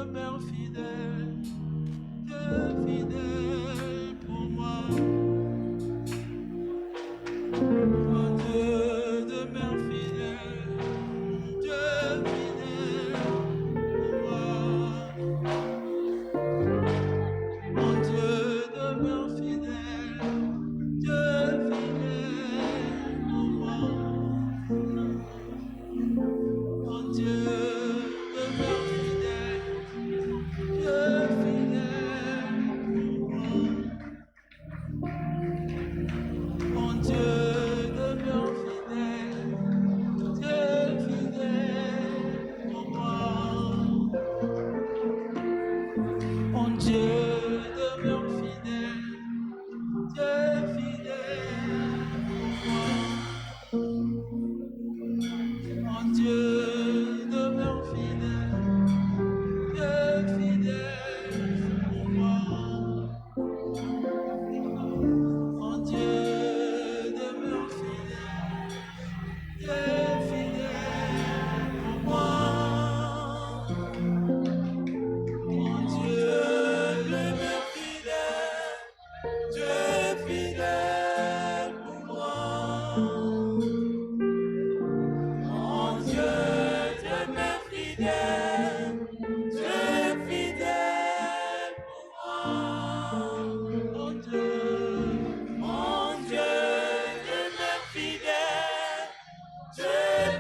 demeure fidèle, Dieu fidèle pour moi. Mon Dieu demeure fidèle, Dieu fidèle pour moi. Mon Dieu demeure fidèle, Dieu fidèle pour moi. Mon Dieu demeure fidèle, Dieu fidèle pour moi. Mon Dieu demeure fidèle, Dieu fidèle pour moi. Mon Dieu demeure fidèle, Dieu fidèle pour moi. Mon Dieu demeure fidèle, Dieu fidèle pour moi. Mon Dieu demeure fidèle, Dieu fidèle pour moi. Mon Dieu demeure fidèle, Dieu fidèle pour moi. Mon Dieu demeure fidèle, Dieu fidèle pour moi. Mon Dieu demeure fidèle, Dieu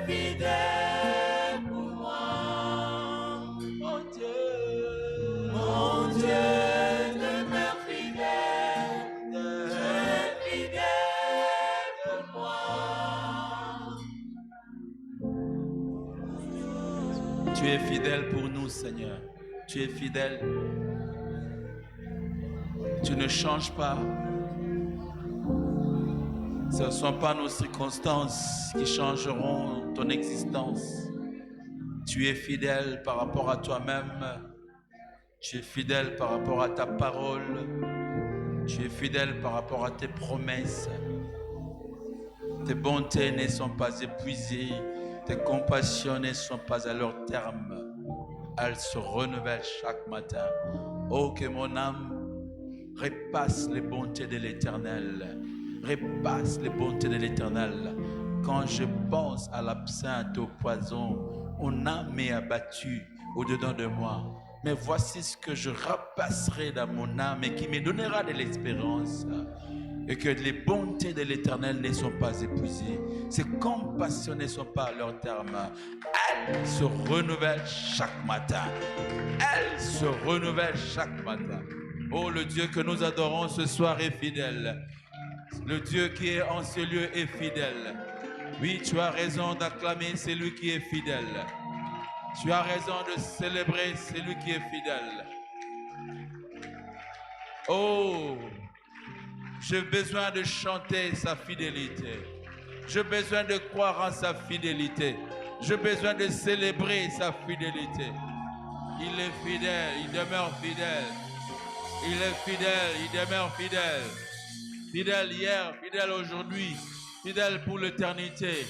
fidèle pour moi. Mon Dieu demeure fidèle, Dieu fidèle pour moi. Tu es fidèle pour nous, Seigneur. Tu es fidèle. Tu ne changes pas. Ce ne sont pas nos circonstances qui changeront ton existence. Tu es fidèle par rapport à toi-même. Tu es fidèle par rapport à ta parole. Tu es fidèle par rapport à tes promesses. Tes bontés ne sont pas épuisées. Tes compassions ne sont pas à leur terme. Elles se renouvellent chaque matin. Oh, que mon âme repasse les bontés de l'Éternel. Repasse les bontés de l'Éternel. Quand je pense à l'absinthe, au poison, mon âme est abattue au-dedans de moi. Mais voici ce que je repasserai dans mon âme et qui me donnera de l'espérance. Et que les bontés de l'Éternel ne sont pas épuisées. Ses compassions ne sont pas à leur terme. Elles se renouvellent chaque matin. Elles se renouvellent chaque matin. Oh, le Dieu que nous adorons ce soir est fidèle. Le Dieu qui est en ce lieu est fidèle. Oui, tu as raison d'acclamer celui qui est fidèle. Tu as raison de célébrer celui qui est fidèle. Oh, j'ai besoin de chanter sa fidélité. J'ai besoin de croire en sa fidélité. J'ai besoin de célébrer sa fidélité. Il est fidèle, il demeure fidèle. Il est fidèle, il demeure fidèle. Fidèle hier, fidèle aujourd'hui, fidèle pour l'éternité.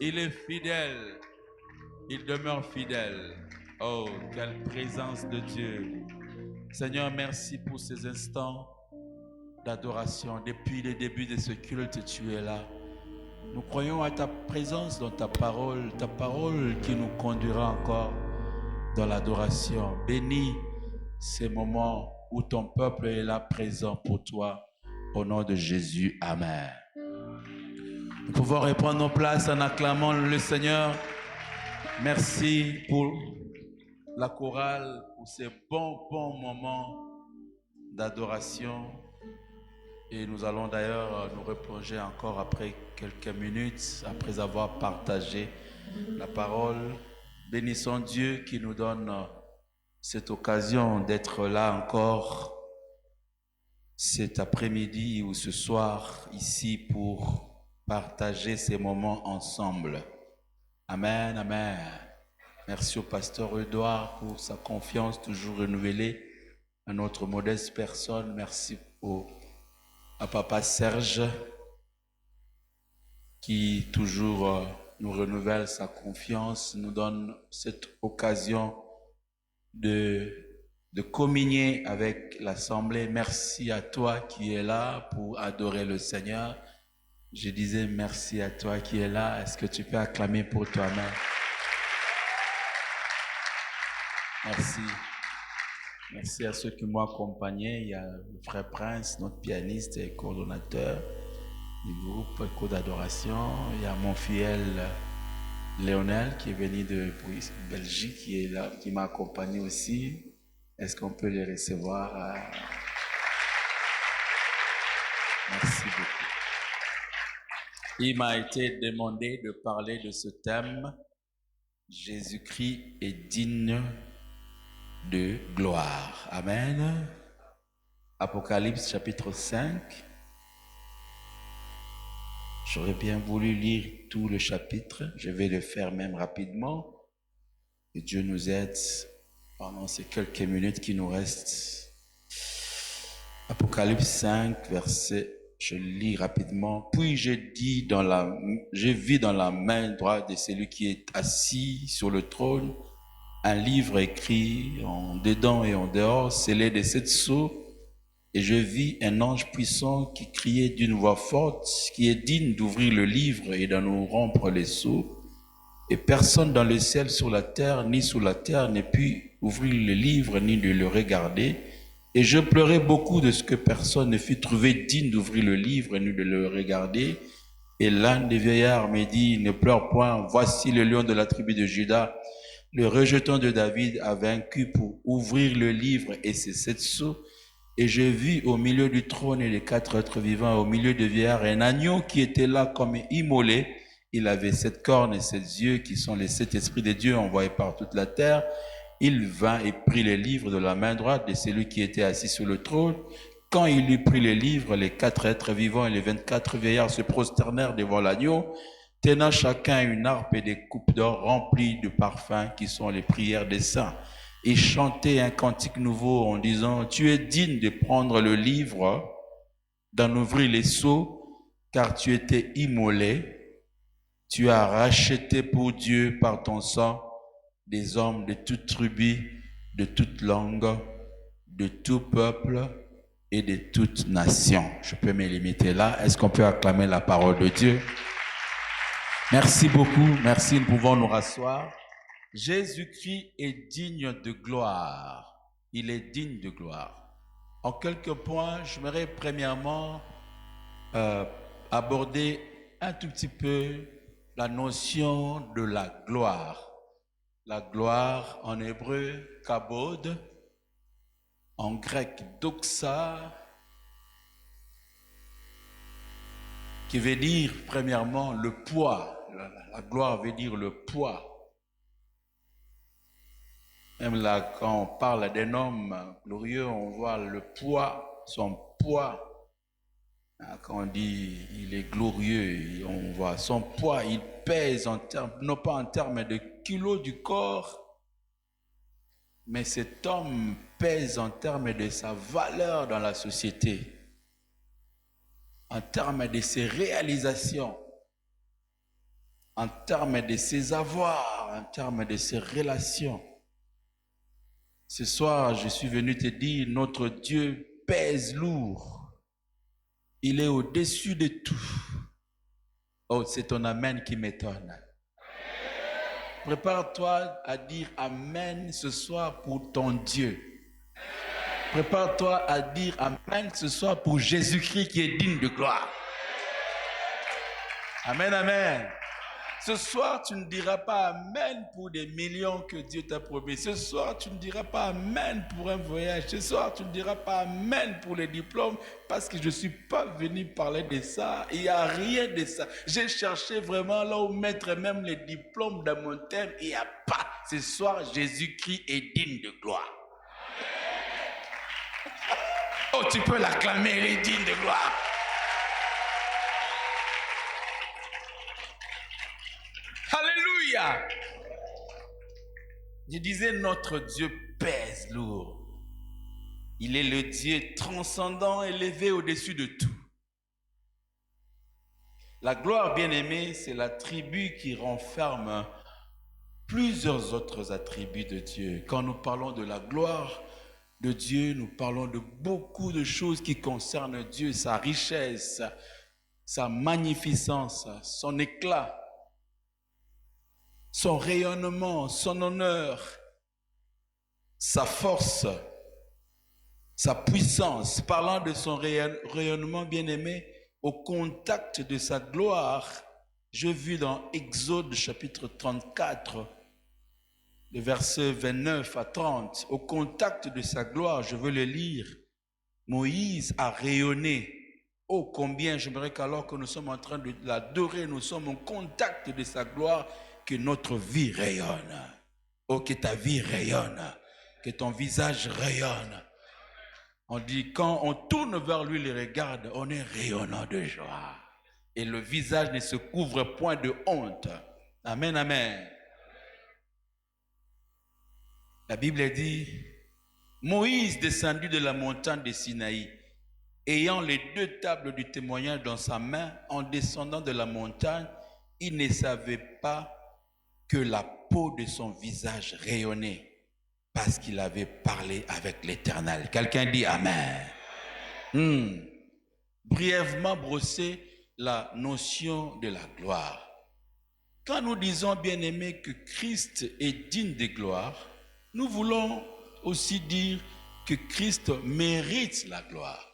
Il est fidèle, il demeure fidèle. Oh, quelle présence de Dieu. Seigneur, merci pour ces instants d'adoration. Depuis le début de ce culte, tu es là. Nous croyons à ta présence dans ta parole qui nous conduira encore dans l'adoration. Bénis ces moments où ton peuple est là présent pour toi. Au nom de Jésus, Amen. Nous pouvons reprendre nos places en acclamant le Seigneur. Merci pour la chorale, pour ces bons moments d'adoration. Et nous allons d'ailleurs nous replonger encore après quelques minutes, après avoir partagé la parole. Bénissons Dieu qui nous donne cette occasion d'être là encore cet après-midi ou ce soir ici pour partager ces moments ensemble. Amen, amen. Merci au pasteur Edouard pour sa confiance toujours renouvelée à notre modeste personne. Merci à papa Serge qui toujours nous renouvelle sa confiance, nous donne cette occasion de communier avec l'Assemblée. Merci à toi qui es là pour adorer le Seigneur. Je disais merci à toi qui es là. Est-ce que tu peux acclamer pour toi-même? Merci. Merci à ceux qui m'ont accompagné. Il y a le frère Prince, notre pianiste et coordonnateur du groupe Écho d'adoration. Il y a mon fidèle Léonel qui est venu de Belgique, qui est là, qui m'a accompagné aussi. Est-ce qu'on peut les recevoir? Merci beaucoup. Il m'a été demandé de parler de ce thème. Jésus-Christ est digne de gloire. Amen. Apocalypse chapitre 5. J'aurais bien voulu lire tout le chapitre. Je vais le faire même rapidement. Que Dieu nous aide pendant ces quelques minutes qui nous restent. Apocalypse 5, verset, je lis rapidement. Puis je vis dans la main droite de celui qui est assis sur le trône un livre écrit en dedans et en dehors, scellé de 7 sceaux. Et je vis un ange puissant qui criait d'une voix forte, qui est digne d'ouvrir le livre et d'en nous rompre les sceaux. Et personne dans le ciel, sur la terre, ni sous la terre, ne put ouvrir le livre, ni de le regarder. Et je pleurais beaucoup de ce que personne ne fut trouvé digne d'ouvrir le livre, ni de le regarder. Et l'un des vieillards me dit, ne pleure point, voici le lion de la tribu de Juda, le rejeton de David a vaincu pour ouvrir le livre et ses 7 sceaux. Et je vis au milieu du trône et des 4 êtres vivants, au milieu des vieillards, un agneau qui était là comme immolé. Il avait 7 cornes et 7 yeux qui sont les 7 esprits de Dieu envoyés par toute la terre. Il vint et prit les livres de la main droite de celui qui était assis sur le trône. Quand il eut pris les livres, les 4 êtres vivants et les 24 vieillards se prosternèrent devant l'agneau, tenant chacun une harpe et des coupes d'or remplies de parfums qui sont les prières des saints. Et chantaient un cantique nouveau en disant, tu es digne de prendre le livre, d'en ouvrir les sceaux, car tu étais immolé. Tu as racheté pour Dieu par ton sang des hommes de toute tribu, de toute langue, de tout peuple et de toute nation. Je peux me limiter là. Est-ce qu'on peut acclamer la parole de Dieu? Merci beaucoup. Merci, nous pouvons nous rasseoir. Jésus-Christ est digne de gloire. Il est digne de gloire. En quelques points, j'aimerais premièrement aborder un tout petit peu la notion de la gloire. La gloire en hébreu, kabod, en grec, doxa, qui veut dire premièrement le poids. La gloire veut dire le poids. Même là, quand on parle d'un homme glorieux, on voit le poids, son poids. Quand on dit il est glorieux, on voit son poids, il pèse en termes, non pas en termes de kilos du corps, mais cet homme pèse en termes de sa valeur dans la société, en termes de ses réalisations, en termes de ses avoirs, en termes de ses relations. Ce soir, je suis venu te dire, notre Dieu pèse lourd. Il est au-dessus de tout. Oh, c'est ton amen qui m'étonne. Prépare-toi à dire amen ce soir pour ton Dieu. Prépare-toi à dire amen ce soir pour Jésus-Christ qui est digne de gloire. Amen, amen. Ce soir, tu ne diras pas amen pour des millions que Dieu t'a promis. Ce soir, tu ne diras pas amen pour un voyage. Ce soir, tu ne diras pas amen pour les diplômes parce que je ne suis pas venu parler de ça. Il n'y a rien de ça. J'ai cherché vraiment là où mettre même les diplômes dans mon thème. Il n'y a pas. Ce soir, Jésus-Christ est digne de gloire. Oh, tu peux l'acclamer, il est digne de gloire. Alléluia. Je disais, notre Dieu pèse lourd. Il est le Dieu transcendant, élevé au-dessus de tout. La gloire bien-aimée, c'est la tribu qui renferme plusieurs autres attributs de Dieu. Quand nous parlons de la gloire de Dieu, nous parlons de beaucoup de choses qui concernent Dieu, sa richesse, sa magnificence, son éclat, son rayonnement, son honneur, sa force, sa puissance. Parlant de son rayonnement bien-aimé, au contact de sa gloire, j'ai vu dans Exode chapitre 34, le verset 29 à 30, au contact de sa gloire, je veux le lire, Moïse a rayonné. Oh, combien j'aimerais qu'alors que nous sommes en train de l'adorer, nous sommes au contact de sa gloire, que notre vie rayonne. Oh, que ta vie rayonne, que ton visage rayonne. On dit, quand on tourne vers lui les regarde, on est rayonnant de joie. Et le visage ne se couvre point de honte. Amen, amen. La Bible dit, Moïse descendu de la montagne de Sinaï, ayant les 2 tables du témoignage dans sa main, en descendant de la montagne, il ne savait pas que la peau de son visage rayonnait, parce qu'il avait parlé avec l'Éternel. Quelqu'un dit Amen. Brièvement brosser la notion de la gloire. Quand nous disons, bien-aimés, que Christ est digne de gloire, nous voulons aussi dire que Christ mérite la gloire.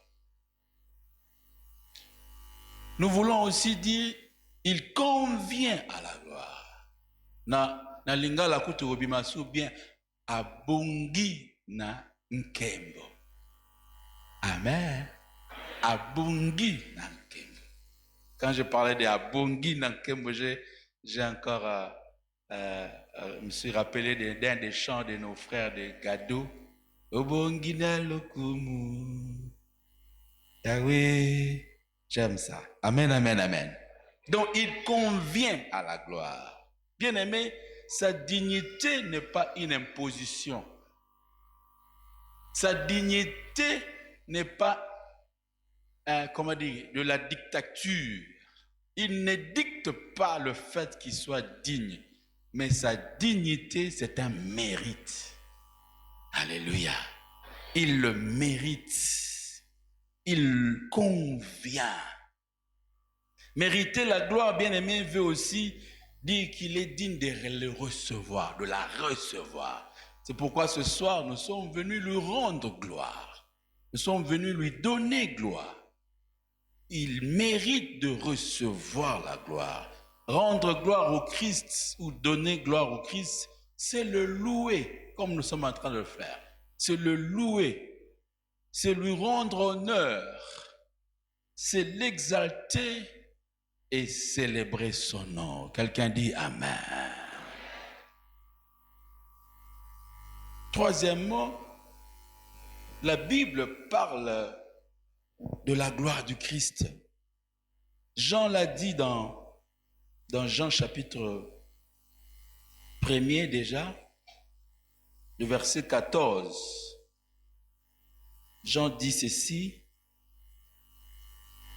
Nous voulons aussi dire il convient à la gloire. Na lingala kutu obimasu bien abungi na nkembo. Amen. Abungi na nkembo. Quand je parlais de abungi na nkembo, j'ai encore me suis rappelé d'un des chants de nos frères de Gado. Obungi na lokumu. Yahweh. J'aime ça. Amen, amen, amen. Donc, il convient à la gloire. Bien-aimé, sa dignité n'est pas une imposition. Sa dignité n'est pas, de la dictature. Il ne dicte pas le fait qu'il soit digne, mais sa dignité, c'est un mérite. Alléluia. Il le mérite. Il convient. Mériter la gloire, bien-aimé, veut aussi dire qu'il est digne de le recevoir, de la recevoir. C'est pourquoi ce soir, nous sommes venus lui rendre gloire. Nous sommes venus lui donner gloire. Il mérite de recevoir la gloire. Rendre gloire au Christ ou donner gloire au Christ, c'est le louer, comme nous sommes en train de le faire. C'est le louer. C'est lui rendre honneur, c'est l'exalter et célébrer son nom. Quelqu'un dit Amen. Troisièmement, la Bible parle de la gloire du Christ. Jean l'a dit dans Jean chapitre 1er déjà, le verset 14. Jean dit ceci,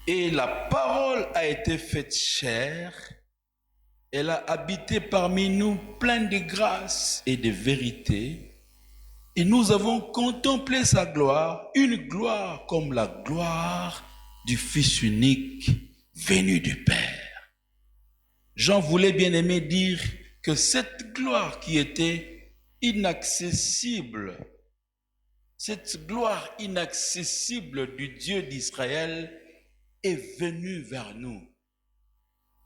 et la parole a été faite chair, elle a habité parmi nous pleine de grâce et de vérité, et nous avons contemplé sa gloire, une gloire comme la gloire du Fils unique venu du Père. Jean voulait bien aimer dire que cette gloire qui était inaccessible, cette gloire inaccessible du Dieu d'Israël est venue vers nous.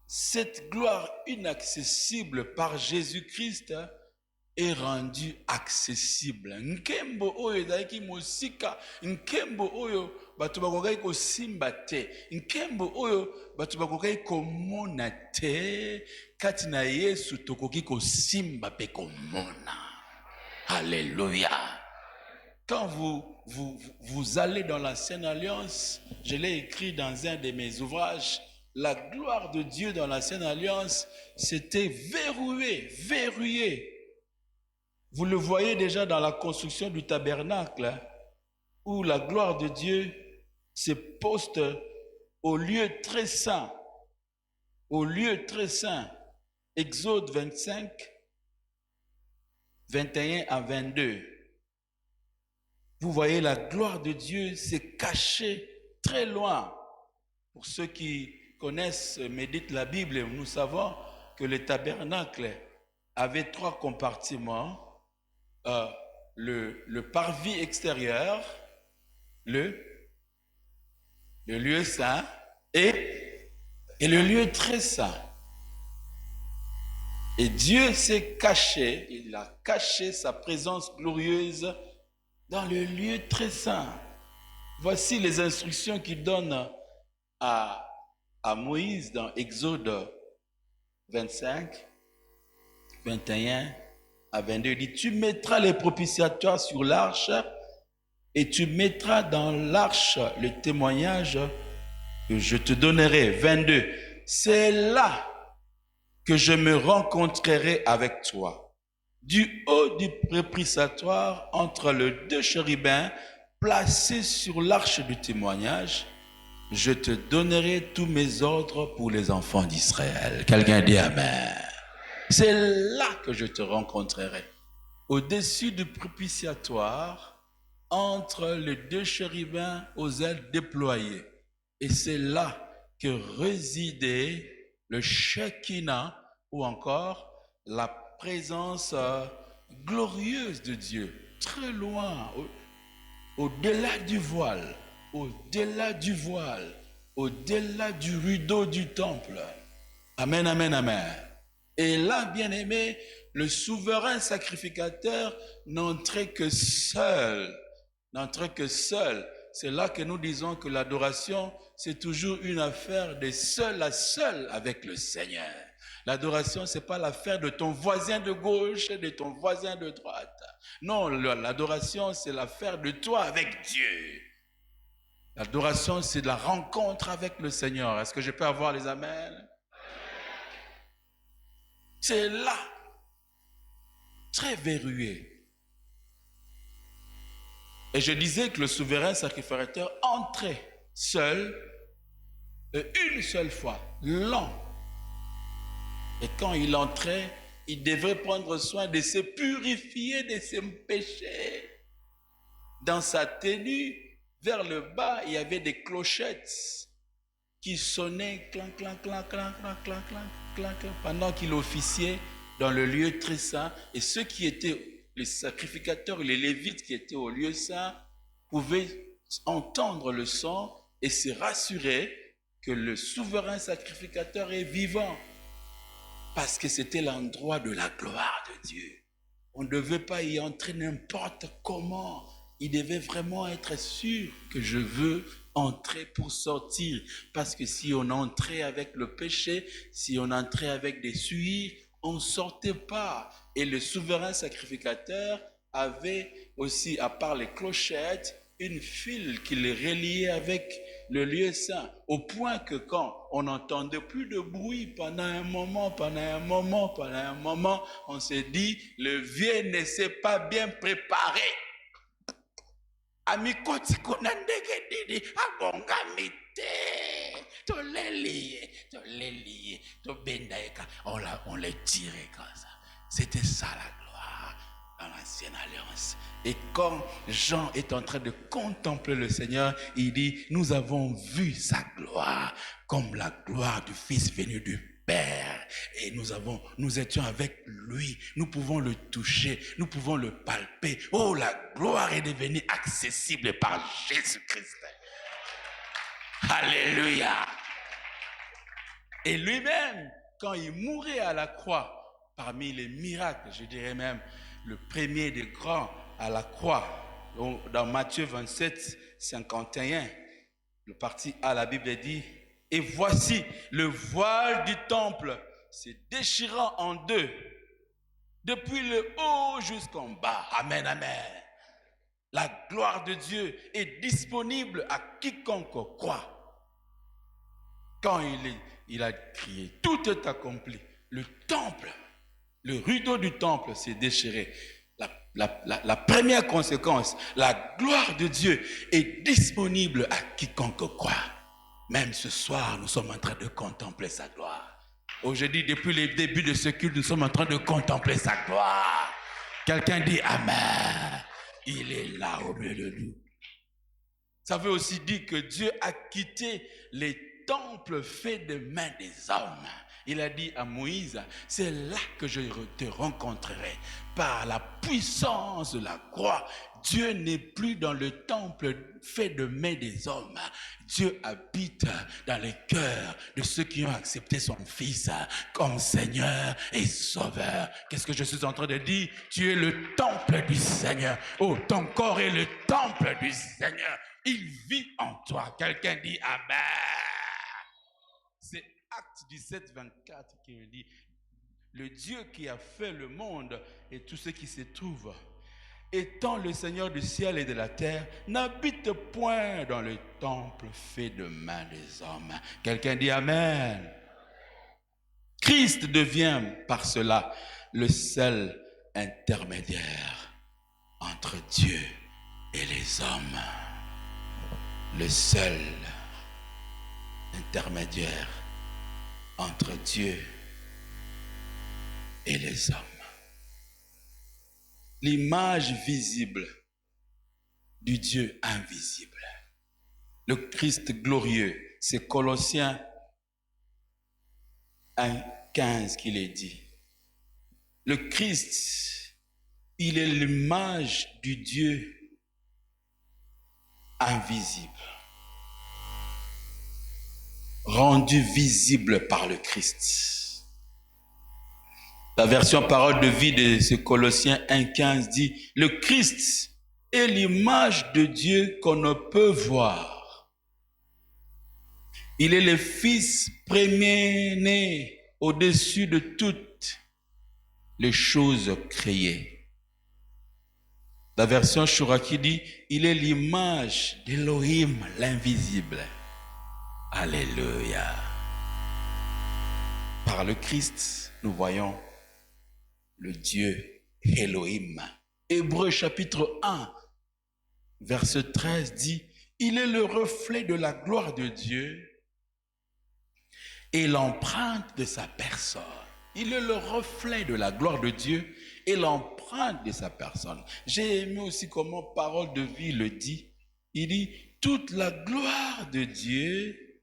Cette gloire inaccessible par Jésus-Christ est rendue accessible. Nkembo oyo ezalaki mosika, nkembo oyo bato bakokaki kosimba te, nkembo oyo bato bakokaki komona te, kati na Yesu tokoki kosimba pe komona. Alléluia. Quand vous allez dans l'Ancienne Alliance, je l'ai écrit dans un de mes ouvrages, la gloire de Dieu dans l'Ancienne Alliance, c'était verrouillé. Vous le voyez déjà dans la construction du tabernacle, où la gloire de Dieu se poste au lieu très saint. Au lieu très saint. Exode 25, 21 à 22. Vous voyez, la gloire de Dieu s'est cachée très loin. Pour ceux qui connaissent, méditent la Bible, nous savons que le tabernacle avait 3 compartiments. Le parvis extérieur, le lieu saint et le lieu très saint. Et Dieu s'est caché, il a caché sa présence glorieuse dans le lieu très saint. Voici les instructions qu'il donne à Moïse dans Exode 25, 21 à 22. Il dit, tu mettras les propitiatoires sur l'arche et tu mettras dans l'arche le témoignage que je te donnerai. 22. C'est là que je me rencontrerai avec toi. Du haut du propitiatoire, entre les 2 chérubins placés sur l'arche du témoignage, je te donnerai tous mes ordres pour les enfants d'Israël. Quelqu'un dit Amen. C'est là que je te rencontrerai. Au-dessus du propitiatoire, entre les 2 chérubins aux ailes déployées. Et c'est là que résidait le Shekinah, ou encore la présence glorieuse de Dieu, très loin, au-delà du voile, au-delà du voile, au-delà du rideau du temple. Amen, amen, amen. Et là, bien-aimé, le souverain sacrificateur n'entrait que seul. N'entrait que seul. C'est là que nous disons que l'adoration, c'est toujours une affaire de seul à seul avec le Seigneur. L'adoration, ce n'est pas l'affaire de ton voisin de gauche et de ton voisin de droite. Non, l'adoration, c'est l'affaire de toi avec Dieu. L'adoration, c'est de la rencontre avec le Seigneur. Est-ce que je peux avoir les amens? C'est là, très verrouillé. Et je disais que le souverain sacrificateur entrait seul, une seule fois, lent. Et quand il entrait, il devait prendre soin de se purifier de ses péchés. Dans sa tenue, vers le bas, il y avait des clochettes qui sonnaient clan, clan, clan, clan, clan, clan, clan, clan, clan, pendant qu'il officiait dans le lieu très saint. Et ceux qui étaient les sacrificateurs, les lévites qui étaient au lieu saint, pouvaient entendre le son et se rassurer que le souverain sacrificateur est vivant. Parce que c'était l'endroit de la gloire de Dieu. On ne devait pas y entrer n'importe comment. Il devait vraiment être sûr que je veux entrer pour sortir. Parce que si on entrait avec le péché, si on entrait avec des souillures, on ne sortait pas. Et le souverain sacrificateur avait aussi, à part les clochettes, une file qui les reliait avec le lieu saint, au point que quand on n'entendait plus de bruit pendant un moment, on s'est dit, le vieux ne s'est pas bien préparé. On les tirait comme ça. C'était ça la gloire dans l'ancienne alliance. Et quand Jean est en train de contempler le Seigneur, il dit, nous avons vu sa gloire comme la gloire du Fils venu du Père. Et nous étions avec lui. Nous pouvons le toucher. Nous pouvons le palper. Oh, la gloire est devenue accessible par Jésus-Christ. Alléluia. Et lui-même, quand il mourait à la croix, parmi les miracles, je dirais même, le premier des grands à la croix, dans Matthieu 27, 51, le parti A, la Bible dit, et voici le voile du temple se déchirant en deux, depuis le haut jusqu'en bas. Amen, amen. La gloire de Dieu est disponible à quiconque croit. Quand il a crié, tout est accompli. Le temple, le rideau du temple s'est déchiré. La première conséquence, la gloire de Dieu est disponible à quiconque croit. Même ce soir, nous sommes en train de contempler sa gloire. Aujourd'hui, depuis le début de ce culte, nous sommes en train de contempler sa gloire. Quelqu'un dit Amen. Il est là au milieu de nous. Ça veut aussi dire que Dieu a quitté les temples faits de mains des hommes. Il a dit à Moïse, c'est là que je te rencontrerai. Par la puissance de la croix, Dieu n'est plus dans le temple fait de mains des hommes. Dieu habite dans les cœurs de ceux qui ont accepté son Fils comme Seigneur et Sauveur. Qu'est-ce que je suis en train de dire? Tu es le temple du Seigneur. Oh, ton corps est le temple du Seigneur. Il vit en toi. Quelqu'un dit Amen. C'est Acte 17, 24 qui me dit, le Dieu qui a fait le monde et tout ce qui se trouve, étant le Seigneur du ciel et de la terre, n'habite point dans le temple fait de mains des hommes. Quelqu'un dit Amen. Christ devient par cela le seul intermédiaire entre Dieu et les hommes. Le seul intermédiaire entre Dieu et les hommes. L'image visible du Dieu invisible. Le Christ glorieux, c'est Colossiens 1,15 qu'il est dit. Le Christ, il est l'image du Dieu invisible, rendu visible par le Christ. La version parole de vie de ce Colossiens 1,15 dit, le Christ est l'image de Dieu qu'on ne peut voir. Il est le Fils premier-né au-dessus de toutes les choses créées. La version Chouraki dit, il est l'image d'Élohim, l'invisible. Alléluia. Par le Christ, nous voyons le Dieu Elohim. Hébreux chapitre 1, verset 13 dit, il est le reflet de la gloire de Dieu et l'empreinte de sa personne. Il est le reflet de la gloire de Dieu et l'empreinte de sa personne. J'ai aimé aussi comment Parole de vie le dit. Il dit, toute la gloire de Dieu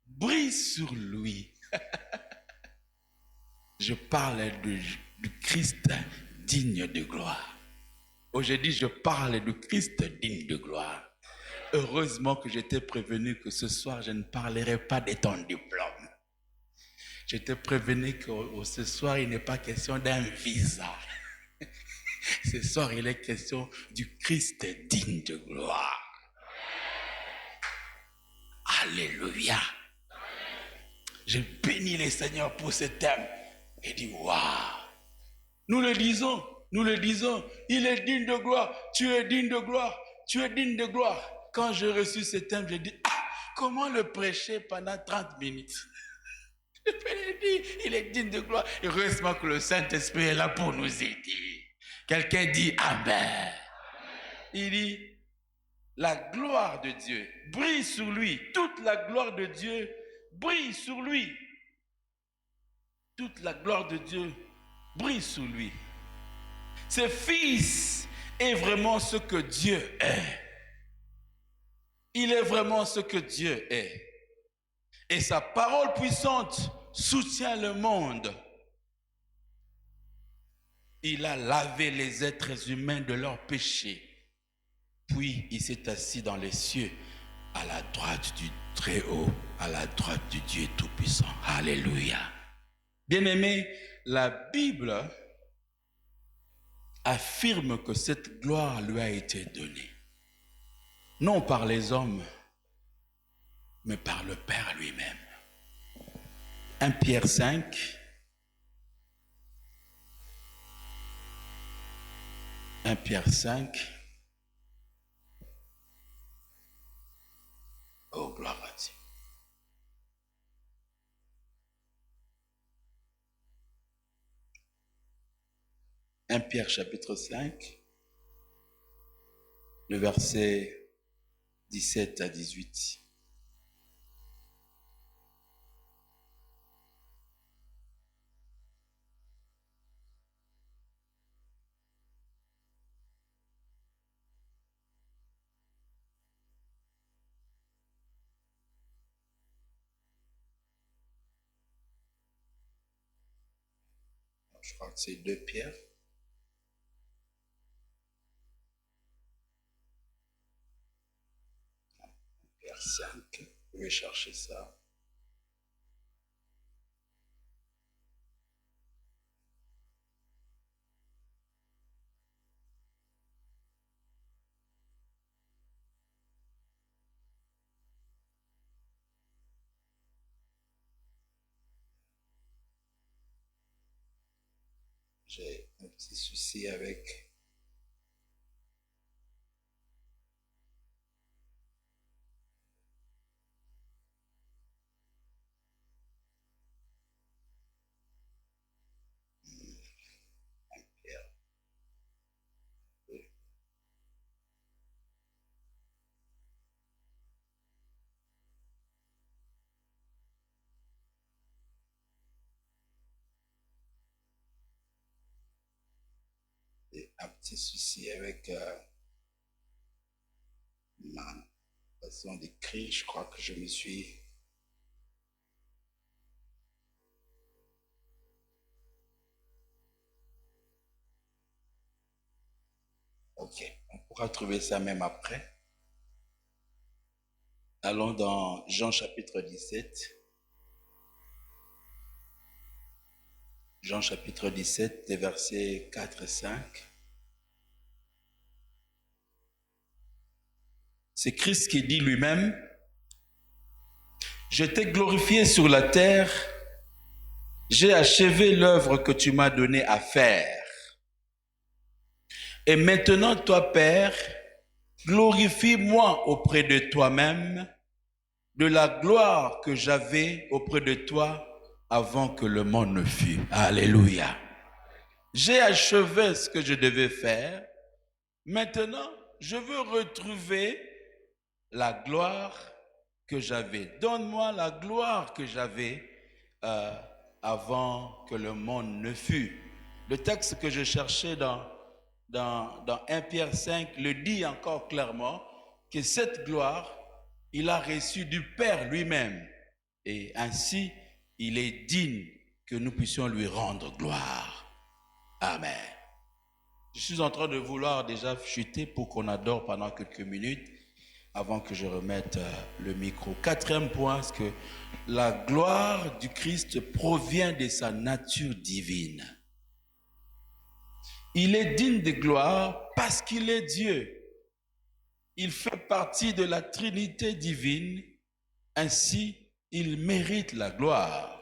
brille sur lui. Je parle du Christ digne de gloire. Aujourd'hui, je parle du Christ digne de gloire. Heureusement que j'étais prévenu que ce soir, je ne parlerai pas de ton diplôme. J'étais prévenu que ce soir, il n'est pas question d'un visa. Ce soir, il est question du Christ digne de gloire. Alléluia. Je bénis le Seigneur pour ce thème. Et dis, waouh. Nous le disons. Il est digne de gloire. Tu es digne de gloire. Tu es digne de gloire. Quand j'ai reçu ce thème, j'ai dit, comment le prêcher pendant 30 minutes? Il est digne de gloire. Heureusement que le Saint-Esprit est là pour nous aider. Quelqu'un dit Amen. Il dit, la gloire de Dieu brille sur lui. Toute la gloire de Dieu brille sur lui. Toute la gloire de Dieu brille sur lui. Ce Fils est vraiment ce que Dieu est. Il est vraiment ce que Dieu est. Et sa parole puissante soutient le monde. Il a lavé les êtres humains de leurs péchés. Puis il s'est assis dans les cieux, à la droite du Très-Haut, à la droite du Dieu Tout-Puissant. Alléluia. Bien-aimés, la Bible affirme que cette gloire lui a été donnée. Non par les hommes, mais par le Père lui-même. 1 Pierre 5. 1 Pierre 5. Oh, gloire à Dieu. « 1 Pierre chapitre 5, le verset 17 à 18. je crois que c'est 2 Pierre. Pierre 5, je vais chercher ça. J'ai un petit souci avec Pierre. J'ai un petit souci avec ma façon d'écrire. Je crois que je me suis... Ok, on pourra trouver ça même après. Allons dans Jean chapitre 17. Jean chapitre 17, des versets 4 et 5. C'est Christ qui dit lui-même, « Je t'ai glorifié sur la terre, j'ai achevé l'œuvre que tu m'as donné à faire. Et maintenant, toi, Père, glorifie-moi auprès de toi-même de la gloire que j'avais auprès de toi avant que le monde ne fût. » Alléluia. J'ai achevé ce que je devais faire. Maintenant, je veux retrouver la gloire que j'avais. Donne-moi la gloire que j'avais avant que le monde ne fût. Le texte que je cherchais dans 1 Pierre 5 le dit encore clairement que cette gloire, il a reçu du Père lui-même. Et ainsi, il est digne que nous puissions lui rendre gloire. Amen. Je suis en train de vouloir déjà chuter pour qu'on adore pendant quelques minutes avant que je remette le micro. 4e point, c'est que la gloire du Christ provient de sa nature divine. Il est digne de gloire parce qu'il est Dieu. Il fait partie de la Trinité divine, ainsi il mérite la gloire.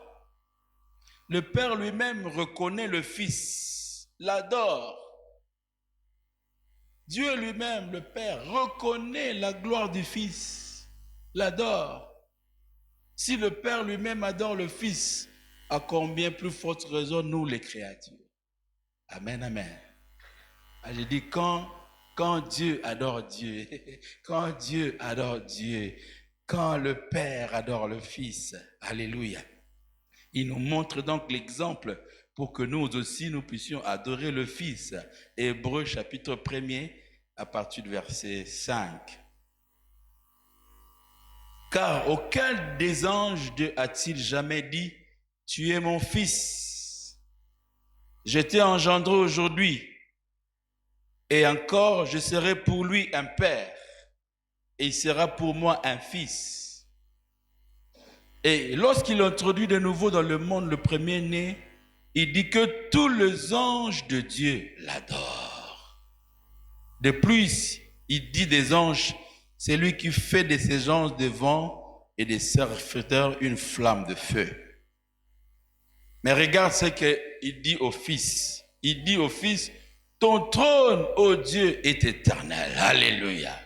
Le Père lui-même reconnaît le Fils, l'adore. Dieu lui-même, le Père, reconnaît la gloire du Fils, l'adore. Si le Père lui-même adore le Fils, à combien plus forte raison nous les créatures. Amen, amen. J'ai dit quand Dieu adore Dieu, quand Dieu adore Dieu, quand le Père adore le Fils, alléluia. Il nous montre donc l'exemple pour que nous aussi nous puissions adorer le Fils. Hébreux chapitre 1er à partir du verset 5. Car auquel des anges Dieu a-t-il jamais dit, tu es mon Fils, je t'ai engendré aujourd'hui, et encore je serai pour lui un père, et il sera pour moi un fils. Et lorsqu'il introduit de nouveau dans le monde le premier-né, il dit que tous les anges de Dieu l'adorent. De plus, il dit des anges, c'est lui qui fait de ses anges des vents et des serviteurs une flamme de feu. Mais regarde ce qu'il dit au Fils. Il dit au Fils, ton trône, ô Dieu, est éternel. Alléluia.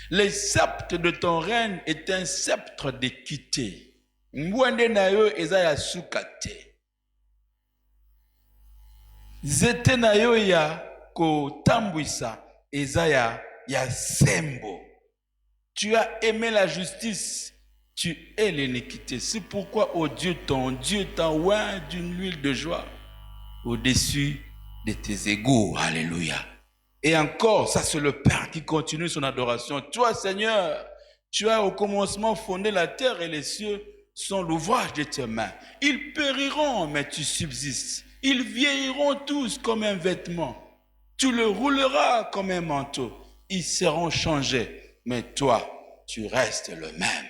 Le sceptre de ton règne est un sceptre d'équité. Mwende na yo eza ya sukate. Zete na yo ya kotambwisa eza ya sembo. Tu as aimé la justice, tu hais l'iniquité. C'est pourquoi, ô Dieu, ton Dieu t'a oint d'une huile de joie au-dessus de tes égaux. Alléluia. Et encore, ça c'est le Père qui continue son adoration. Toi, Seigneur, tu as au commencement fondé la terre et les cieux sont l'ouvrage de tes mains. Ils périront, mais tu subsistes. Ils vieilliront tous comme un vêtement. Tu le rouleras comme un manteau. Ils seront changés. Mais toi, tu restes le même.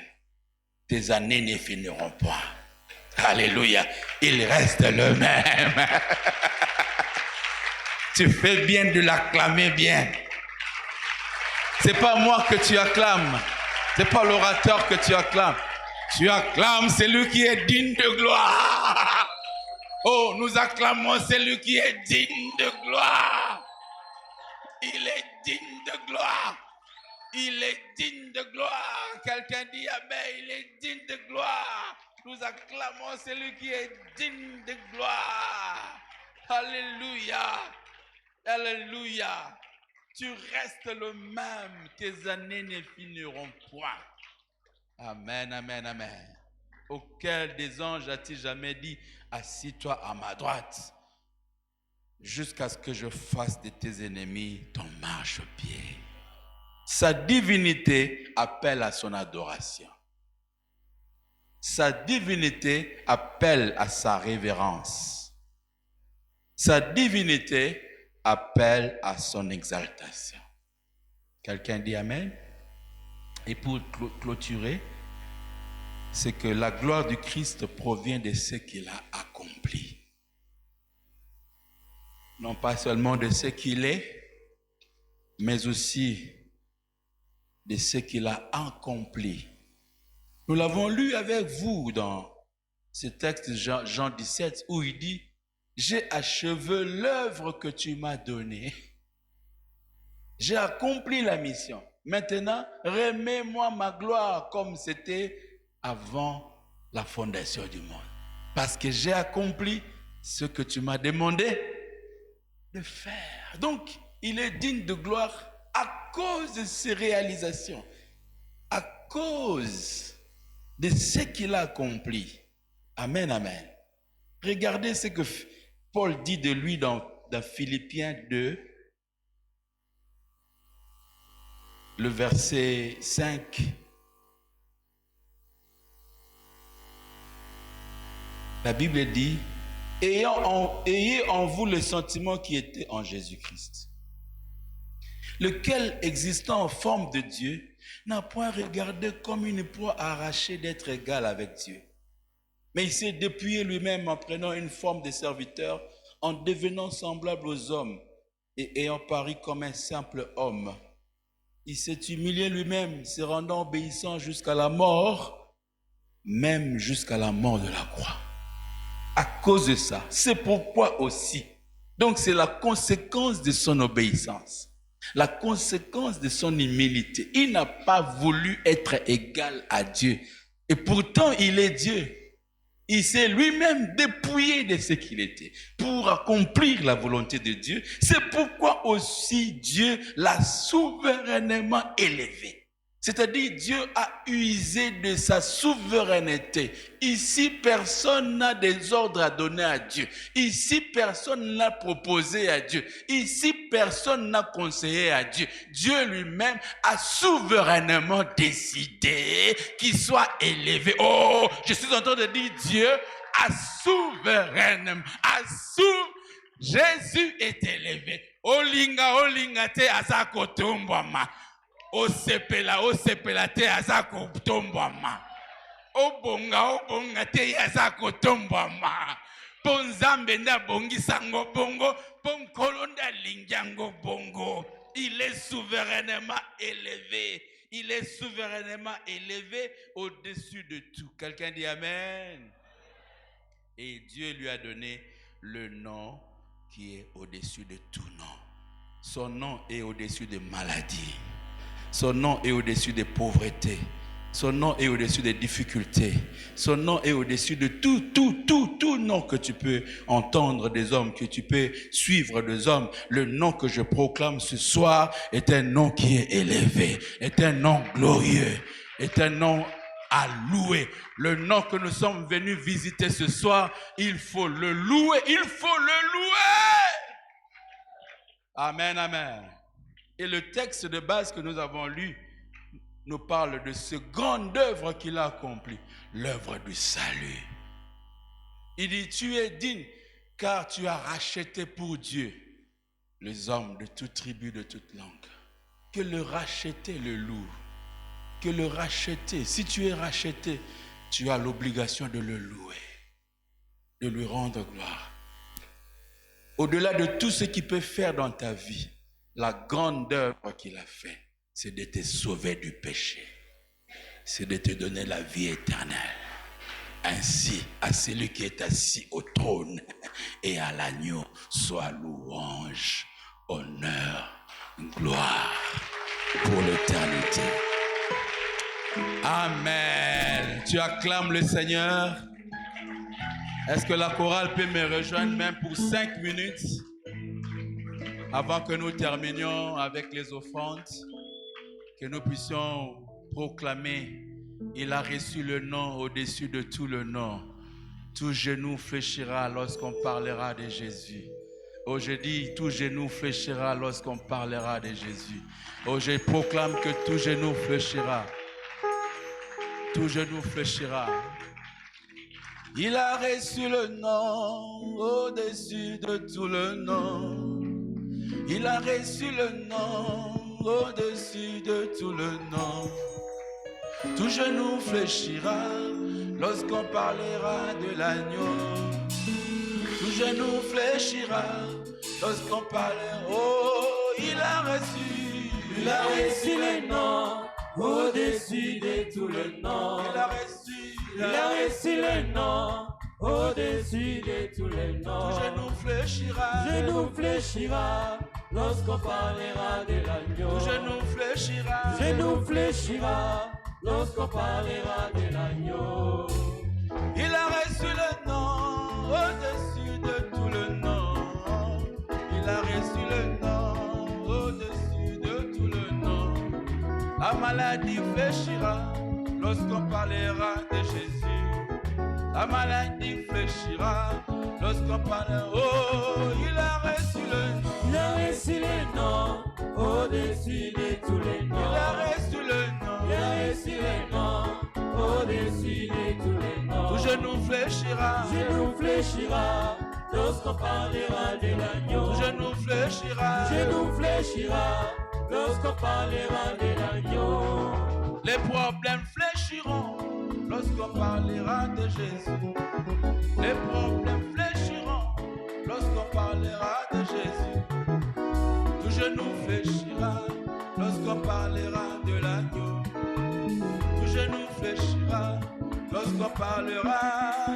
Tes années ne finiront pas. Alléluia. Il reste le même. Tu fais bien de l'acclamer bien. C'est pas moi que tu acclames. C'est pas l'orateur que tu acclames. Tu acclames celui qui est digne de gloire. Oh, nous acclamons celui qui est digne de gloire. Il est digne de gloire. Il est digne de gloire. Quelqu'un dit amen, il est digne de gloire. Nous acclamons celui qui est digne de gloire. Alléluia. Alléluia. Tu restes le même. Tes années ne finiront point. Amen, amen, amen. Auquel des anges a-t-il jamais dit, assis-toi à ma droite, jusqu'à ce que je fasse de tes ennemis ton marchepied. Sa divinité appelle à son adoration. Sa divinité appelle à sa révérence. Sa divinité appelle à son exaltation. Quelqu'un dit amen? Et pour clôturer, c'est que la gloire du Christ provient de ce qu'il a accompli. Non pas seulement de ce qu'il est, mais aussi de ce qu'il a accompli. Nous l'avons lu avec vous dans ce texte Jean 17 où il dit « J'ai achevé l'œuvre que tu m'as donnée. J'ai accompli la mission. Maintenant, remets-moi ma gloire comme c'était avant la fondation du monde. Parce que j'ai accompli ce que tu m'as demandé de faire. » Donc, il est digne de gloire à cause de ses réalisations, à cause de ce qu'il a accompli. Amen, amen. Regardez ce que Paul dit de lui dans Philippiens 2, le verset 5. La Bible dit, ayez en vous le sentiment qui était en Jésus-Christ, lequel, existant en forme de Dieu, n'a point regardé comme une proie arrachée d'être égal avec Dieu. Mais il s'est dépouillé lui-même en prenant une forme de serviteur, en devenant semblable aux hommes et ayant paru comme un simple homme. Il s'est humilié lui-même, se rendant obéissant jusqu'à la mort, même jusqu'à la mort de la croix. À cause de ça, c'est pourquoi aussi. Donc c'est la conséquence de son obéissance, la conséquence de son humilité. Il n'a pas voulu être égal à Dieu. Et pourtant, il est Dieu. Il s'est lui-même dépouillé de ce qu'il était pour accomplir la volonté de Dieu. C'est pourquoi aussi Dieu l'a souverainement élevé. C'est-à-dire Dieu a usé de sa souveraineté. Ici, personne n'a des ordres à donner à Dieu. Ici, personne n'a proposé à Dieu. Ici, personne n'a conseillé à Dieu. Dieu lui-même a souverainement décidé qu'il soit élevé. Oh, je suis en train de dire Dieu a souverainement, Jésus est élevé. Olinga te asako tombama. Osepela te azako tombama. Obonga te azako tombama. Ponzambe nda bongisango bongo, ponkolonda lingyango bongo. Il est souverainement élevé. Il est souverainement élevé au-dessus de tout. Quelqu'un dit amen. Et Dieu lui a donné le nom qui est au-dessus de tout nom. Son nom est au-dessus des maladies. Son nom est au-dessus des pauvretés. Son nom est au-dessus des difficultés. Son nom est au-dessus de tout nom que tu peux entendre des hommes, que tu peux suivre des hommes. Le nom que je proclame ce soir est un nom qui est élevé, est un nom glorieux, est un nom à louer. Le nom que nous sommes venus visiter ce soir, il faut le louer, il faut le louer. Amen, amen. Et le texte de base que nous avons lu nous parle de ce grande œuvre qu'il a accomplie, l'œuvre du salut. Il dit, tu es digne car tu as racheté pour Dieu les hommes de toute tribu, de toute langue. Que le racheter le loue. Que le racheter, si tu es racheté, tu as l'obligation de le louer, de lui rendre gloire. Au-delà de tout ce qu'il peut faire dans ta vie, la grande œuvre qu'il a fait, c'est de te sauver du péché. C'est de te donner la vie éternelle. Ainsi, à celui qui est assis au trône et à l'agneau, soit louange, honneur, gloire pour l'éternité. Amen. Tu acclames le Seigneur. Est-ce que la chorale peut me rejoindre même pour 5 minutes avant que nous terminions avec les offrandes, que nous puissions proclamer: il a reçu le nom au-dessus de tout le nom. Tout genou fléchira lorsqu'on parlera de Jésus. Oh, je dis, tout genou fléchira lorsqu'on parlera de Jésus. Oh, je proclame que tout genou fléchira. Tout genou fléchira. Il a reçu le nom au-dessus de tout le nom. Il a reçu le nom au-dessus de tout le nom. Tout genou fléchira lorsqu'on parlera de l'agneau. Tout genou fléchira lorsqu'on parlera. Oh, il a reçu le nom au-dessus de tout le nom. Il a reçu le nom au-dessus de tout le nom. Tout genou fléchira lorsqu'on parlera de l'agneau. Tout genou fléchira lorsqu'on parlera de l'agneau. Il a reçu le nom au-dessus de tout le nom. Il a reçu le nom au-dessus de tout le nom. La maladie fléchira lorsqu'on parlera de Jésus. La maladie fléchira lorsqu'on parlera. Oh, il a reçu le nom. Il a reçu le nom au-dessus de tous les noms. Il a reçu le nom. Il a reçu le nom au-dessus de tous les noms. Tout genou fléchira. Genou fléchira lorsqu'on parlera de l'agneau. Tout genou fléchira. Genou fléchira lorsqu'on parlera de l'agneau. Les problèmes fléchiront lorsqu'on parlera de Jésus. Les problèmes fléchiront lorsqu'on parlera de Jésus. Tout genou fléchira lorsqu'on parlera de l'agneau. Tout genou fléchira lorsqu'on parlera.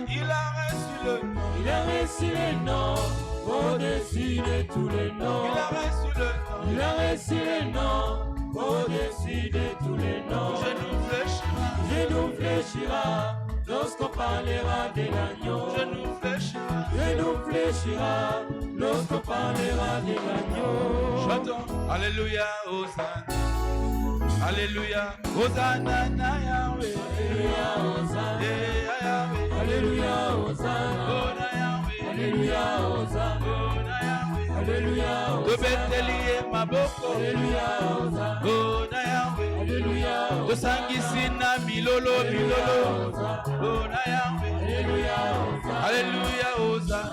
Il a reçu le nom. Il a reçu le nom au-dessus de tous les noms. Il a reçu le nom. Il a reçu le nom au-dessus de tous les noms. Tout genou fléchira. Genou fléchira lorsqu'on parlera de l'agneau. Tout genou fléchira. Genou fléchira lorsqu'on parlera de l'agneau. Chantons. Alléluia, Hosanna. Alléluia, Hosanna na Yahweh. Alléluia, Hosanna. Eh, Yahweh. Alléluia, Hosanna. Oh, na Yahweh. Alléluia, Hosanna. Oh, na Yahweh. Alléluia, To Hosanna. beteli maboko. Alléluia, Hosanna. Oh, na Yahweh. Alléluia, To sangisi na milolo. Oh, na Yahweh. Alléluia, Hosanna. Alléluia, Hosanna.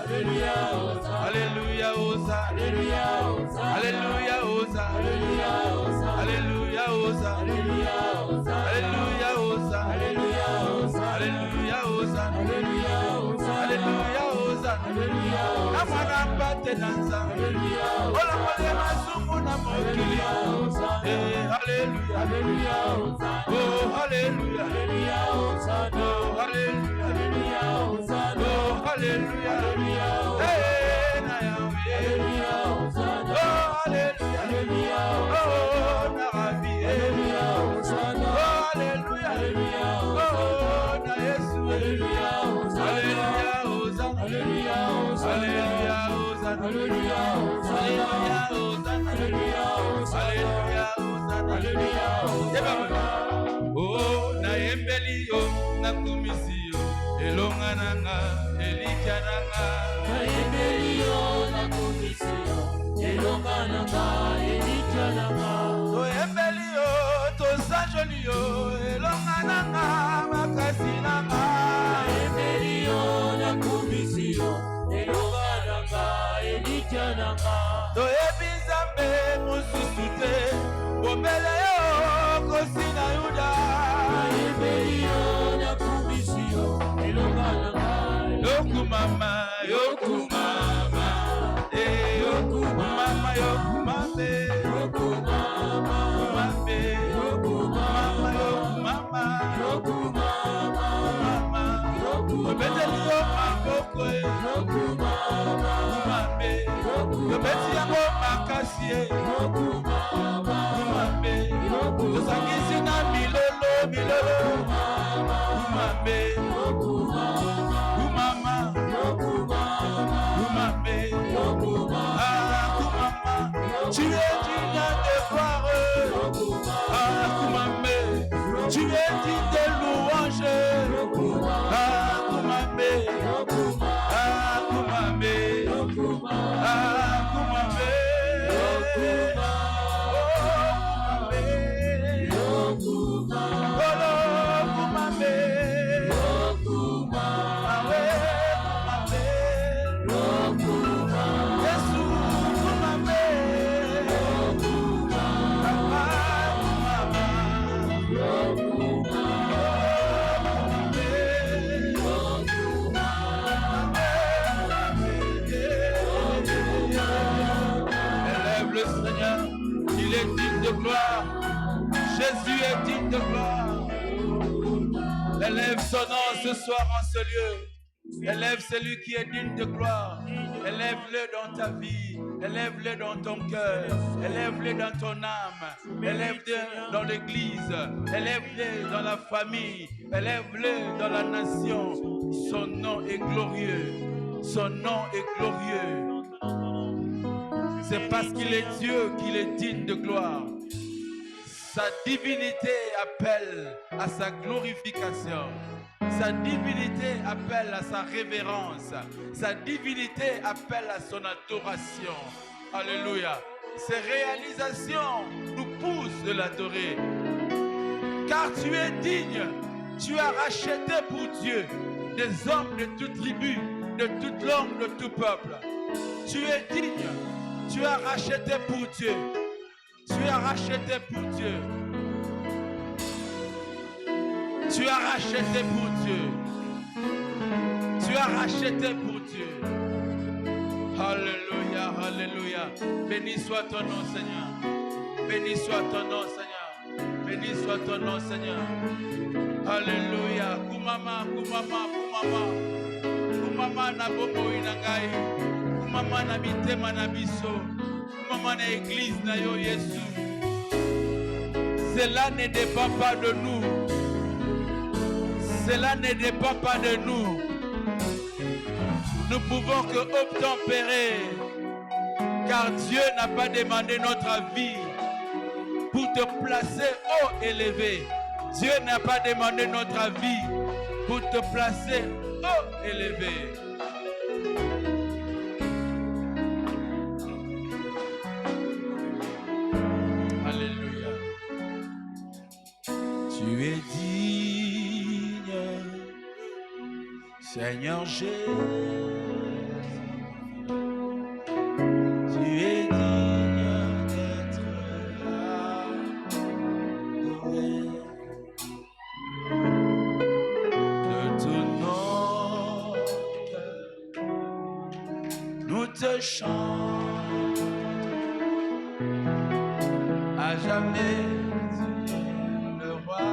Alléluia, Hosanna. Alléluia, Hosanna. Alléluia, Hosanna. Alléluia, Hosanna. Alléluia, Hosanna. Alléluia, Hosanna. Alléluia, Hosanna. Alléluia, Hosanna. Alléluia, Hosanna. Alléluia, Hosanna. Alléluia, Hosanna. Alléluia, Hosanna. Alléluia, Hosanna. Na mwana mpate na nzambe. Alléluia, Ola mole masumu na mokili. Eh, Alléluia. Alléluia, Hosanna. Oh, Alléluia. Alléluia, Hosanna. Oh, Alléluia. Alléluia, Hosanna. Oh, Alléluia. Alléluia, Hosanna. Eh, na Yahweh. Alléluia, Hosanna. Oh, Alléluia. Alléluia, Oh, na Rabbi. Alléluia, Hosanna. Oh, Alléluia. Alléluia, Oh, na Yesu. Alléluia, Hosanna. Alléluia, Hosanna. Alléluia, Hosanna. Alléluia, Hosanna. Alléluia, Hosanna. Alléluia, Hosanna. Alléluia, Hosanna. Alléluia, Hosanna. Alléluia, Hosanna. Oh, na embeli yo, na kumisi yo, elonga nanga, elika nanga. Naembeli yo, nakumisi yo, elonga nanga, elika nanga. To embeli yo, to sanjoli yo, elonga nanga, makasi nanga. Naembeli yo, nakumisi yo, elonga Tu es digne de gloire. Tu es digne de louange. Jésus est digne de gloire. Élève son nom ce soir en ce lieu. Élève celui qui est digne de gloire. Élève-le dans ta vie. Élève-le dans ton cœur. Élève-le dans ton âme. Élève-le dans l'église. Élève-le dans la famille. Élève-le dans la nation. Son nom est glorieux. Son nom est glorieux. C'est parce qu'il est Dieu qu'il est digne de gloire. Sa divinité appelle à sa glorification. Sa divinité appelle à sa révérence. Sa divinité appelle à son adoration. Alléluia. Ses réalisations nous poussent de l'adorer. Car tu es digne. Tu as racheté pour Dieu des hommes de toute tribu, de toute langue, de tout peuple. Tu es digne. Tu as racheté pour Dieu. Tu as racheté pour Dieu. Tu as racheté pour Dieu. Tu as racheté pour Dieu. Alléluia, alléluia. Béni soit ton nom, Seigneur. Béni soit ton nom, Seigneur. Béni soit ton nom, Seigneur. Alléluia. Kumama, kumama, kumama. Kumama na bomo inangai. Kumama na bitema na biso. Kumama na église na yo Yesu. Cela ne dépend pas de nous. Cela ne dépend pas de nous. Nous pouvons que obtempérer. Car Dieu n'a pas demandé notre vie pour te placer haut élevé. Dieu n'a pas demandé notre vie pour te placer haut élevé. Alléluia. Tu es digne, Seigneur Jésus. Tu es digne d'être adoré. De tout notre cœur, nous te chantons. À jamais, tu es le roi.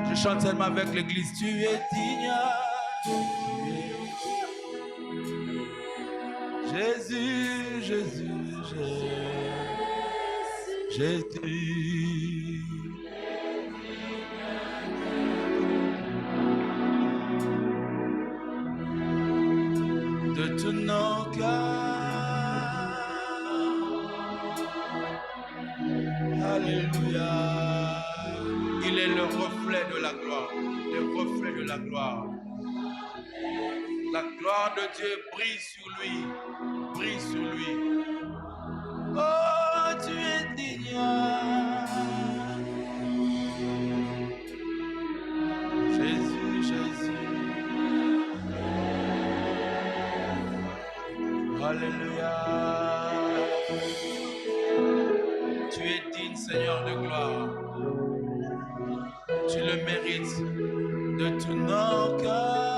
Je chante seulement avec l'église. Tu es digne. Jésus, Jésus, Jésus, Jésus. De tous nos cœurs. Alléluia. Il est le reflet de la gloire. Le reflet de la gloire. La gloire de Dieu brille sur lui. Brille sur lui. Oh, tu es digne. Jésus, Jésus. Alléluia. Tu es digne, Seigneur de gloire. Tu le mérites de tous nos cœurs.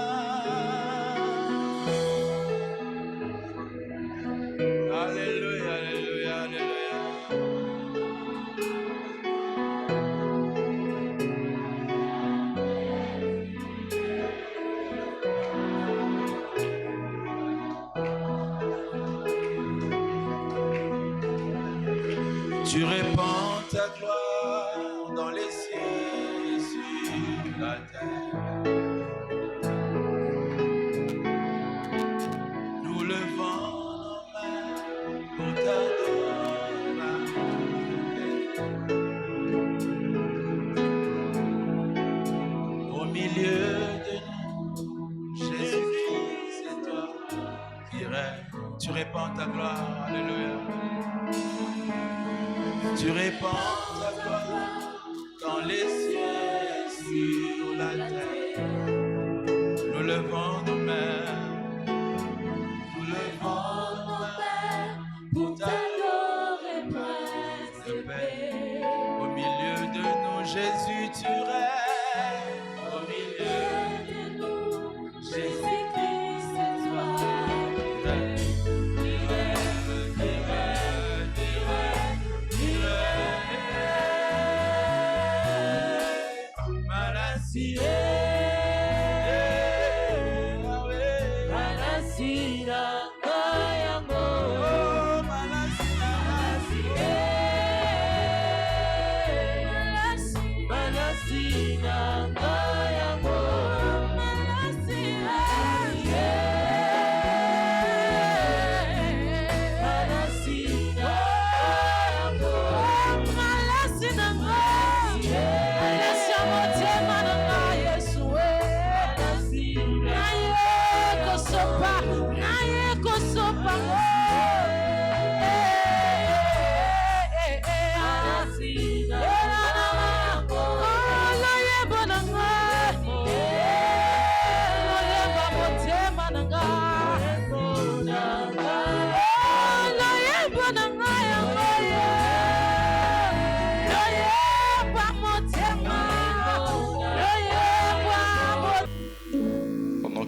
Alléluia, alléluia, alléluia. Tu répands ta gloire dans les cieux et sur la terre. Nous levons nos mains pour t'adorer. Au milieu de nous, Jésus-Christ, c'est toi qui règne. Tu répands ta gloire, alléluia. Tu répands ta gloire dans les cieux et sur la terre. Nous levons nos mains, nous levons nos mains pour t'adorer, Prince de paix. Au milieu de nous, Jésus, tu règnes. Au milieu de nous, Jésus-Christ, c'est toi qui règne.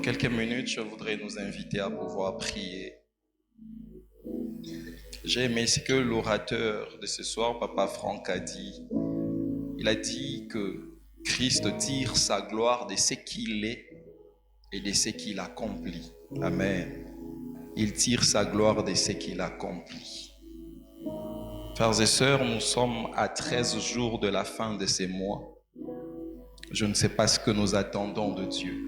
Quelques minutes, je voudrais nous inviter à pouvoir prier. J'ai aimé ce que l'orateur de ce soir, Papa Franck, a dit. Il a dit que Christ tire sa gloire de ce qu'il est et de ce qu'il accomplit. Amen. Il tire sa gloire de ce qu'il accomplit. Frères et sœurs, nous sommes à 13 jours de la fin de ces mois. Je ne sais pas ce que nous attendons de Dieu.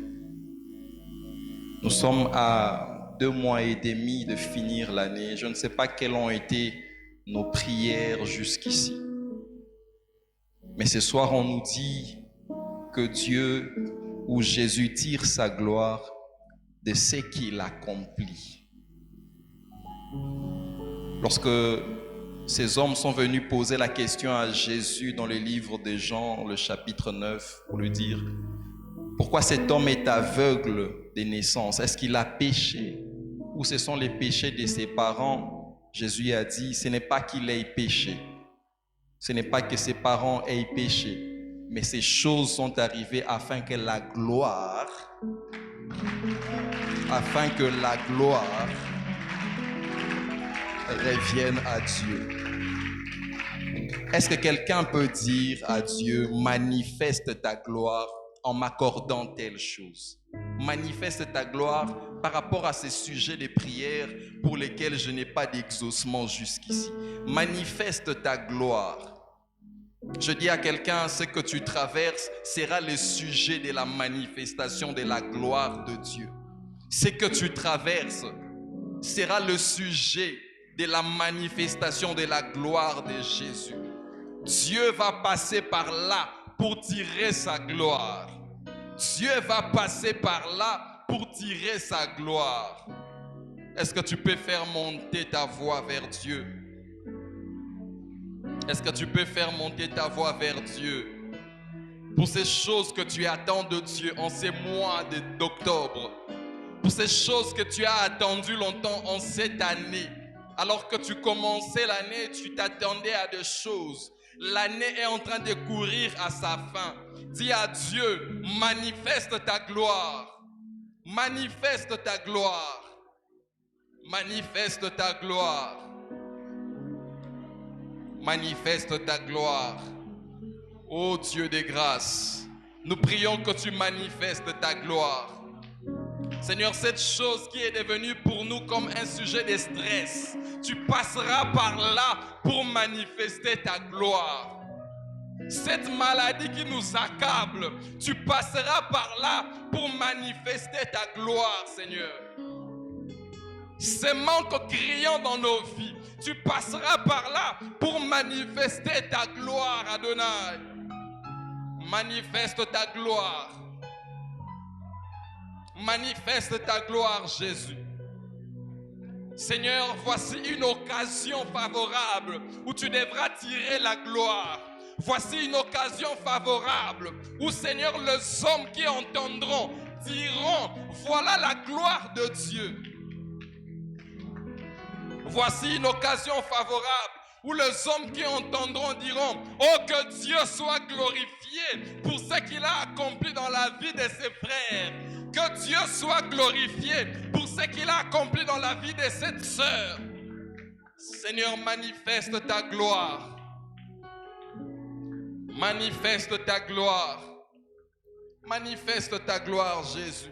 Nous sommes à 2 mois et demi de finir l'année. Je ne sais pas quelles ont été nos prières jusqu'ici. Mais ce soir, on nous dit que Dieu ou Jésus tire sa gloire de ce qu'il accomplit. Lorsque ces hommes sont venus poser la question à Jésus dans le livre de Jean, le chapitre 9, pour lui dire: pourquoi cet homme est aveugle de naissance? Est-ce qu'il a péché? Ou ce sont les péchés de ses parents? Jésus a dit, ce n'est pas qu'il ait péché. Ce n'est pas que ses parents aient péché. Mais ces choses sont arrivées afin que la gloire revienne à Dieu. Est-ce que quelqu'un peut dire à Dieu, manifeste ta gloire en m'accordant telle chose? Manifeste ta gloire par rapport à ces sujets de prière pour lesquels je n'ai pas d'exaucement jusqu'ici. Manifeste ta gloire. Je dis à quelqu'un, ce que tu traverses sera le sujet de la manifestation de la gloire de Dieu. Ce que tu traverses sera le sujet de la manifestation de la gloire de Jésus. Dieu va passer par là pour tirer sa gloire. Dieu va passer par là pour tirer sa gloire. Est-ce que tu peux faire monter ta voix vers Dieu? Est-ce que tu peux faire monter ta voix vers Dieu? Pour ces choses que tu attends de Dieu en ces mois d'octobre. Pour ces choses que tu as attendues longtemps en cette année. Alors que tu commençais l'année, tu t'attendais à des choses. L'année est en train de courir à sa fin. Dis à Dieu, manifeste ta gloire. Manifeste ta gloire. Manifeste ta gloire. Manifeste ta gloire. Ô Dieu de grâce, nous prions que tu manifestes ta gloire. Seigneur, cette chose qui est devenue pour nous comme un sujet de stress, tu passeras par là pour manifester ta gloire. Cette maladie qui nous accable, tu passeras par là pour manifester ta gloire, Seigneur. Ces manques criants dans nos vies, tu passeras par là pour manifester ta gloire, Adonai. Manifeste ta gloire. Manifeste ta gloire, Jésus. Seigneur, voici une occasion favorable où tu devras tirer la gloire. Voici une occasion favorable où, Seigneur, les hommes qui entendront diront, voilà la gloire de Dieu. Voici une occasion favorable où les hommes qui entendront diront, oh, que Dieu soit glorifié pour ce qu'il a accompli dans la vie de ses frères. Que Dieu soit glorifié pour ce qu'il a accompli dans la vie de cette sœur. Seigneur, manifeste ta gloire. Manifeste ta gloire. Manifeste ta gloire, Jésus.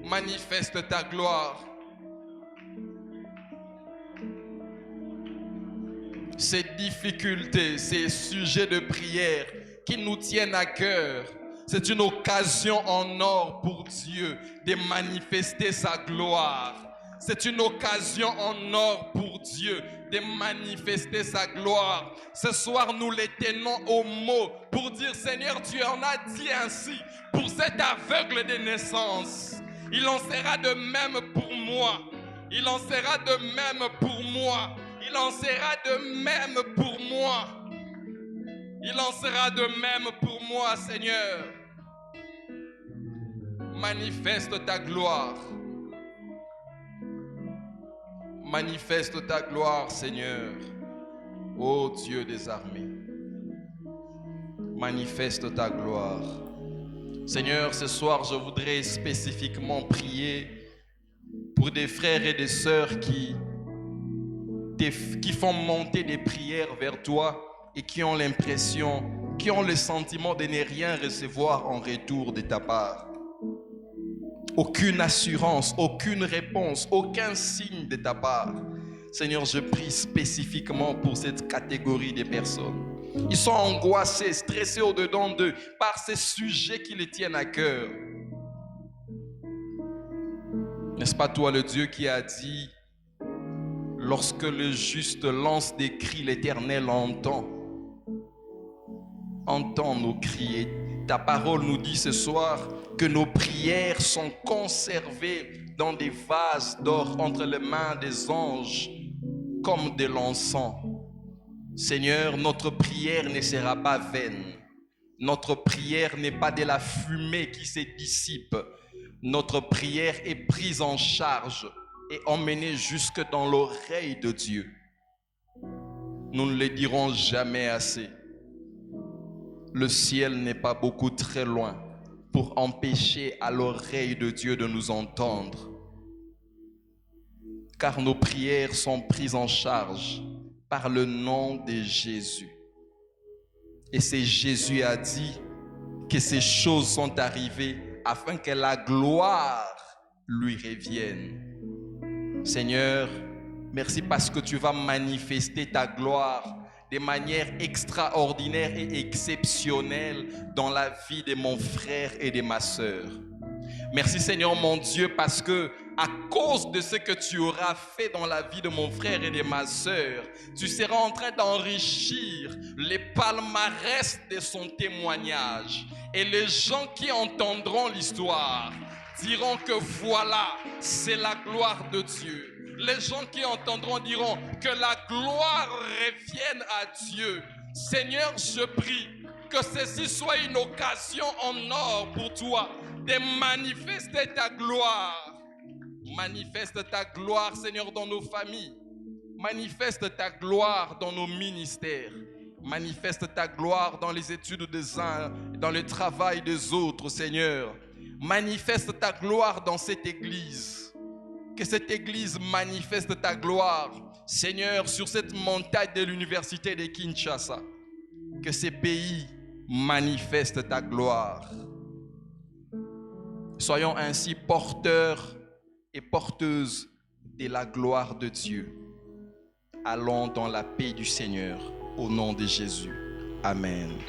Manifeste ta gloire. Ces difficultés, ces sujets de prière qui nous tiennent à cœur, c'est une occasion en or pour Dieu de manifester sa gloire. C'est une occasion en or pour Dieu de manifester sa gloire. Ce soir, nous les tenons au mot pour dire, Seigneur, tu en as dit ainsi pour cet aveugle de naissance. Il en sera de même pour moi. Il en sera de même pour moi. Il en sera de même pour moi. Il en sera de même pour moi, Seigneur. Manifeste ta gloire. Manifeste ta gloire, Seigneur. Ô Dieu des armées. Manifeste ta gloire. Seigneur, ce soir, je voudrais spécifiquement prier pour des frères et des sœurs qui font monter des prières vers toi et qui ont l'impression, qui ont le sentiment de ne rien recevoir en retour de ta part. Aucune assurance, aucune réponse, aucun signe de ta part. Seigneur, je prie spécifiquement pour cette catégorie de personnes. Ils sont angoissés, stressés au-dedans d'eux par ces sujets qui les tiennent à cœur. N'est-ce pas toi le Dieu qui a dit, lorsque le juste lance des cris, l'Éternel entend nos cris. Et ta parole nous dit ce soir que nos prières sont conservées dans des vases d'or entre les mains des anges comme de l'encens. Seigneur, notre prière ne sera pas vaine. Notre prière n'est pas de la fumée qui se dissipe. Notre prière est prise en charge et emmenée jusque dans l'oreille de Dieu. Nous ne le dirons jamais assez. Le ciel n'est pas beaucoup très loin pour empêcher à l'oreille de Dieu de nous entendre. Car nos prières sont prises en charge par le nom de Jésus. Et c'est Jésus a dit que ces choses sont arrivées afin que la gloire lui revienne. Seigneur, merci parce que tu vas manifester ta gloire de manière extraordinaire et exceptionnelle dans la vie de mon frère et de ma sœur. Merci Seigneur mon Dieu parce que à cause de ce que tu auras fait dans la vie de mon frère et de ma sœur, tu seras en train d'enrichir les palmarès de son témoignage. Et les gens qui entendront l'histoire diront que voilà, c'est la gloire de Dieu. Les gens qui entendront diront que la gloire revienne à Dieu. Seigneur, je prie que ceci soit une occasion en or pour toi de manifester ta gloire. Manifeste ta gloire, Seigneur, dans nos familles. Manifeste ta gloire dans nos ministères. Manifeste ta gloire dans les études des uns, dans le travail des autres, Seigneur. Manifeste ta gloire dans cette église. Que cette église manifeste ta gloire, Seigneur, sur cette montagne de l'université de Kinshasa. Que ces pays manifestent ta gloire. Soyons ainsi porteurs et porteuses de la gloire de Dieu. Allons dans la paix du Seigneur, au nom de Jésus. Amen.